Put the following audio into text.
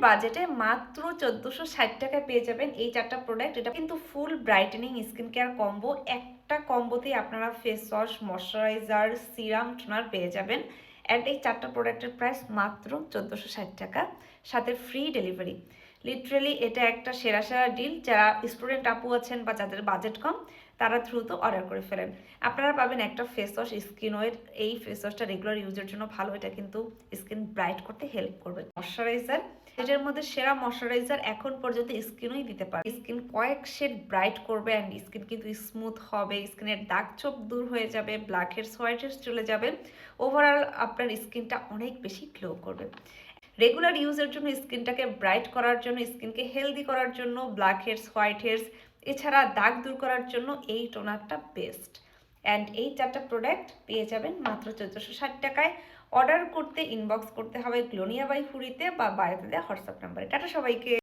বাজেটে মাত্র 1460 টাকায় পেয়ে যাবেন এই 4টা প্রোডাক্ট। এটা কিন্তু ফুল ব্রাইটেনিং স্কিন কেয়ার কম্বো। একটা কম্বোতেই আপনারা face wash, moisturiser, serum, toner পেয়ে যাবেন। অ্যান্ড এই 4টা প্রোডাক্টের প্রাইস মাত্র 1460 টাকা, সাথে ফ্রি ডেলিভারি। লিটারেলি এটা একটা সেরা সেরা ডিল। যারা স্টুডেন্ট আপু আছেন বা যাদের বাজেট কম, তারা দ্রুত অর্ডার করে ফেলেন। আপনারা পাবেন একটা ফেস ওয়াশ, স্কিন ওয়ের। এই ফেস ওয়াশটা রেগুলার ইউজের জন্য ভালো, এটা কিন্তু স্কিন ব্রাইট করতে হেল্প করবে। ময়শ্চারাইজার, এটার মধ্যে সেরা ময়শ্চারাইজার এখন পর্যন্ত স্কিনই দিতে পারে। স্কিন কয়েক শেড ব্রাইট করবে অ্যান্ড স্কিন কিন্তু স্মুথ হবে, স্কিনের দাগ ছোপ দূর হয়ে যাবে, ব্ল্যাক হেডস, হোয়াইট হেডস চলে যাবে। ওভারঅল আপনার স্কিনটা অনেক বেশি গ্লো করবে। রেগুলার ইউজের জন্য, স্কিনটাকে ব্রাইট করার জন্য, স্কিনকে হেলদি করার জন্য, ব্ল্যাক হেডস, হোয়াইট হেডস, এছাড়া দাগ দূর করার জন্য এই টোনারটা বেস্ট। অ্যান্ড এই 4টা প্রোডাক্ট পেয়ে যাবেন মাত্র 1460 টাকায়। অর্ডার করতে ইনবক্স করতে হবে গ্লোনিয়া বাই হুড়িতে বা বায়োতে দেওয়া হোয়াটসঅ্যাপ নাম্বারে। টাটা সবাইকে।